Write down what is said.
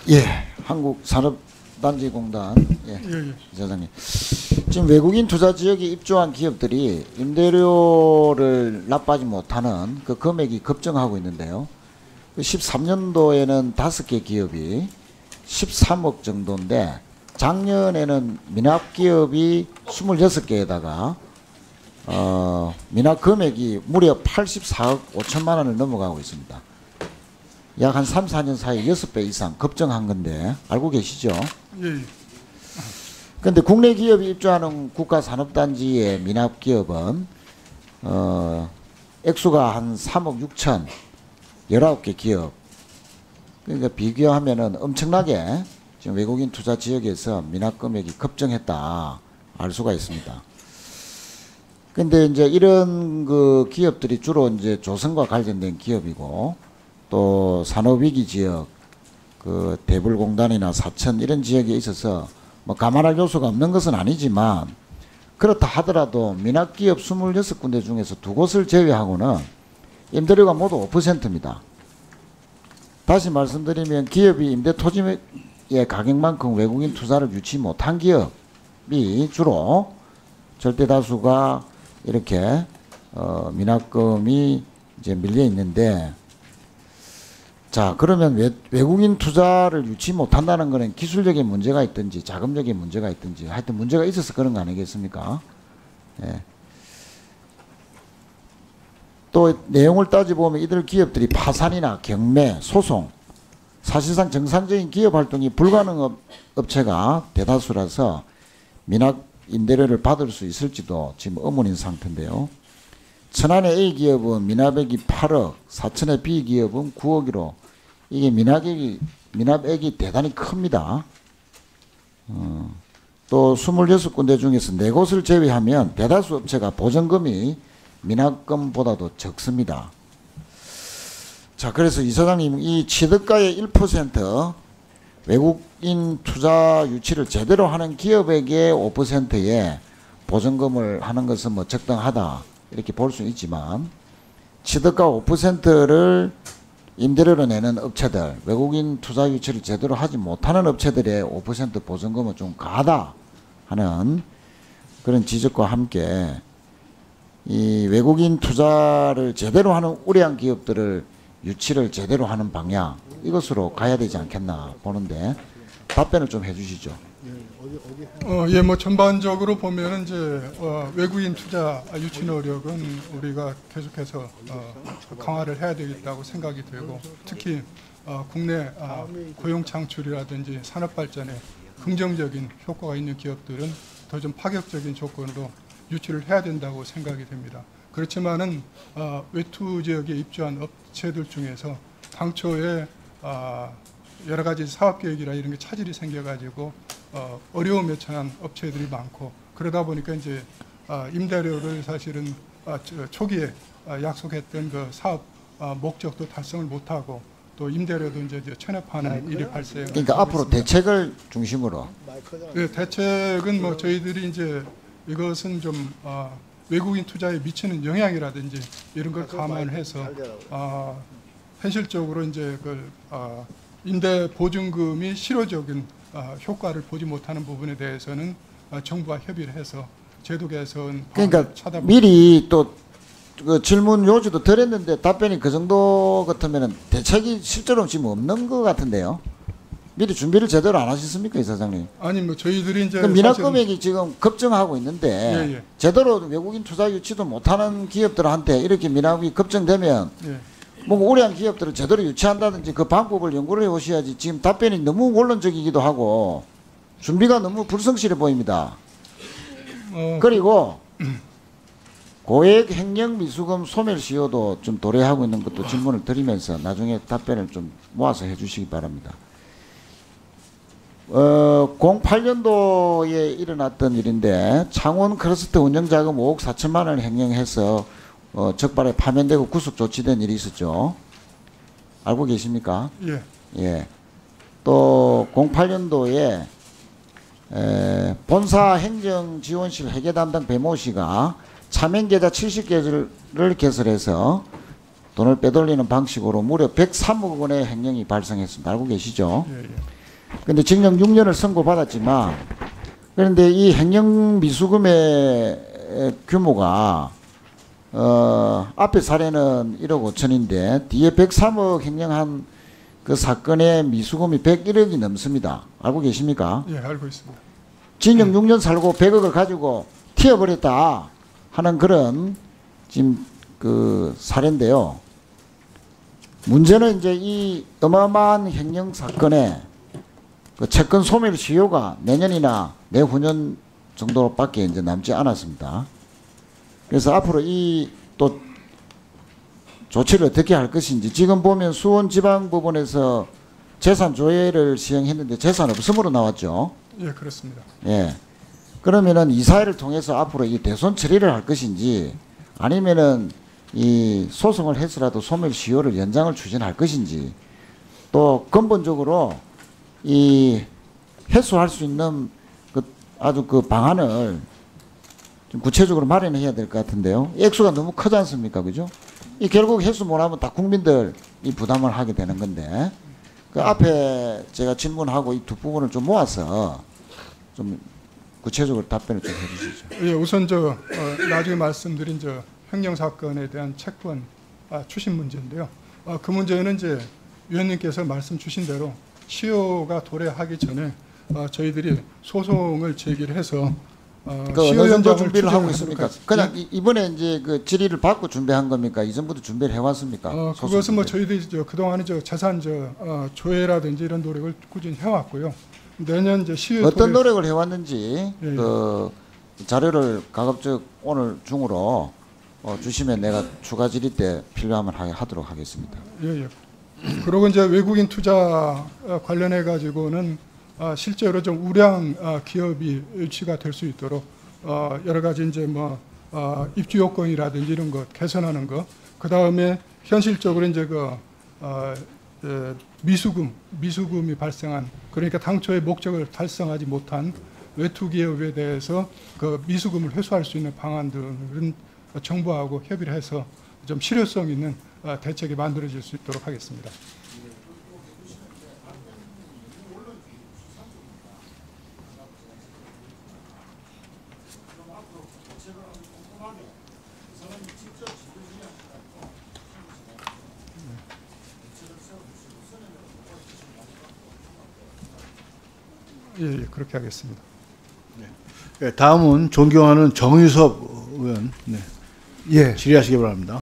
예, 한국산업단지공단 이사장님. 지금 외국인 투자 지역에 입주한 기업들이 임대료를 납부하지 못하는 그 금액이 급증하고 있는데요. 13년도에는 5개 기업이 13억 정도인데 작년에는 미납기업이 26개에다가 미납 금액이 무려 84억 5천만 원을 넘어가고 있습니다. 약 한 3, 4년 사이에 6배 이상 급증한 건데 알고 계시죠? 예. 그런데 국내 기업이 입주하는 국가산업단지의 미납기업은 액수가 한 3억 6천 19개 기업. 그러니까 비교하면은 엄청나게 지금 외국인 투자 지역에서 미납 금액이 급증했다 알 수가 있습니다. 근데 이제 이런 그 기업들이 주로 이제 조선과 관련된 기업이고 또 산업위기 지역, 그 대불공단이나 사천 이런 지역에 있어서 뭐 감안할 요소가 없는 것은 아니지만 그렇다 하더라도 미납기업 26군데 중에서 2곳을 제외하고는 임대료가 모두 5%입니다. 다시 말씀드리면 기업이 임대토지의 가격만큼 외국인 투자를 유치 못한 기업이 주로 절대다수가 이렇게 미납금이 이제 밀려 있는데, 자 그러면 외국인 투자를 유치 못한다는 것은 기술적인 문제가 있든지 자금적인 문제가 있든지 하여튼 문제가 있어서 그런 거 아니겠습니까? 예. 또 내용을 따져보면 이들 기업들이 파산이나 경매, 소송, 사실상 정상적인 기업 활동이 불가능한 업체가 대다수라서 미납 임대료를 받을 수 있을지도 지금 의문인 상태인데요. 천안의 A기업은 미납액이 8억, 사천의 B기업은 9억이로 이게 미납액이 대단히 큽니다. 또 26군데 중에서 4곳을 제외하면 대다수 업체가 보전금이 미납금보다도 적습니다. 자, 그래서 이사장님 이 취득가의 1% 외국인 투자 유치를 제대로 하는 기업에게 5%의 보전금을 하는 것은 뭐 적당하다 이렇게 볼 수는 있지만 취득가 5%를 임대료로 내는 업체들, 외국인 투자 유치를 제대로 하지 못하는 업체들의 5% 보전금은 좀 과하다 하는 그런 지적과 함께 이 외국인 투자를 제대로 하는 우량한 기업들을 유치를 제대로 하는 방향 이것으로 가야 되지 않겠나 보는데 답변을 좀 해주시죠. 예, 뭐 전반적으로 보면은 이제 외국인 투자 유치 노력은 우리가 계속해서 강화를 해야 되겠다고 생각이 되고 특히 국내 고용 창출이라든지 산업 발전에 긍정적인 효과가 있는 기업들은 더 좀 파격적인 조건으로 유치를 해야 된다고 생각이 됩니다. 그렇지만은 외투 지역에 입주한 업체들 중에서 당초에 여러 가지 사업 계획이라 이런 게 차질이 생겨가지고 어려움에 처한 업체들이 많고 그러다 보니까 이제 임대료를 사실은 초기에 약속했던 그 사업 목적도 달성을 못하고 또 임대료도 이제 체납하는 일이 발생. 그러니까 앞으로 있습니다. 대책을 중심으로. 네, 대책은 뭐 저희들이 이제 이것은 좀 외국인 투자에 미치는 영향이라든지 이런 걸 감안해서 현실적으로 이제 그 임대 보증금이 실효적인 효과를 보지 못하는 부분에 대해서는 정부와 협의를 해서 제도 개선 그러니까 미리 또 그 질문 요지도 드렸는데 답변이 그 정도 같으면은 대책이 실제로 지금 없는 것 같은데요. 미리 준비를 제대로 안 하셨습니까, 이사장님? 아니 뭐 저희들이 이제 미납 금액이 지금 급증하고 있는데 예. 제대로 외국인 투자 유치도 못하는 기업들한테 이렇게 미납이 급증되면 예. 뭐 우량한 기업들을 제대로 유치한다든지 그 방법을 연구를 해 오셔야지. 지금 답변이 너무 원론적이기도 하고 준비가 너무 불성실해 보입니다. 그리고 고액 횡령 미수금 소멸시효도 좀 도래하고 있는 것도 질문을 드리면서 나중에 답변을 좀 모아서 해주시기 바랍니다. 08년도에 일어났던 일인데 창원 크러스트 운영자금 5억 4천만 원을 횡령해서 적발에 파면되고 구속 조치된 일이 있었죠. 알고 계십니까? 예. 예. 또 08년도에 본사 행정지원실 회계 담당 배모 씨가 차명계좌 70개를 개설해서 돈을 빼돌리는 방식으로 무려 103억 원의 횡령이 발생했습니다. 알고 계시죠? 예. 근데 징역 6년을 선고받았지만 그런데 이 횡령 미수금의 규모가 앞에 사례는 1억 5천인데 뒤에 103억 횡령한 그 사건의 미수금이 101억이 넘습니다. 알고 계십니까? 예, 알고 있습니다. 징역 6년 살고 100억을 가지고 튀어버렸다 하는 그런 지금 그 사례인데요. 문제는 이제 이 어마어마한 횡령 사건의 그 채권 소멸 시효가 내년이나 내후년 정도밖에 이제 남지 않았습니다. 그래서 앞으로 이 또 조치를 어떻게 할 것인지 지금 보면 수원지방법원에서 재산 조회를 시행했는데 재산 없음으로 나왔죠. 예, 그렇습니다. 예. 그러면은 이사회를 통해서 앞으로 이 대손 처리를 할 것인지 아니면은 이 소송을 해서라도 소멸 시효를 연장을 추진할 것인지 또 근본적으로 이 해소할 수 있는 그 아주 그 방안을 좀 구체적으로 마련해야 될 것 같은데요. 액수가 너무 크지 않습니까? 그죠? 이 결국 해소 못하면 다 국민들이 부담을 하게 되는 건데 그 앞에 제가 질문하고 이 두 부분을 좀 모아서 좀 구체적으로 답변을 좀 해주시죠. 예, 우선 나중에 말씀드린 횡령 사건에 대한 채권 추심 문제인데요. 그 문제는 이제 위원님께서 말씀 주신 대로 시효가 도래하기 전에 저희들이 소송을 제기를 해서 그 어느 정도 준비를 하고 있습니까? 그냥 이번에 이제 그 질의를 받고 준비한 겁니까? 이전부터 준비를 해왔습니까? 그것은 뭐 저희들이 그동안에 재산 조회라든지 이런 노력을 꾸준히 해왔고요. 내년 이제 시효 어떤 노력을 해왔는지 예, 그 자료를 가급적 오늘 중으로 주시면 내가 추가 질의 때 필요하면 하도록 하겠습니다. 예, 예. 그리고 이제 외국인 투자 관련해 가지고는 실제로 좀 우량 기업이 유치가 될 수 있도록 여러 가지 이제 뭐 입주 요건이라든지 이런 것 개선하는 것, 그 다음에 현실적으로 이제 미수금이 발생한 그러니까 당초의 목적을 달성하지 못한 외투 기업에 대해서 그 미수금을 회수할 수 있는 방안들은 정부하고 협의를 해서 좀 실효성 있는 대책이 만들어질 수 있도록 하겠습니다. 예, 그렇게 하겠습니다. 네, 다음은 존경하는 정유섭 의원 질의하시기 바랍니다.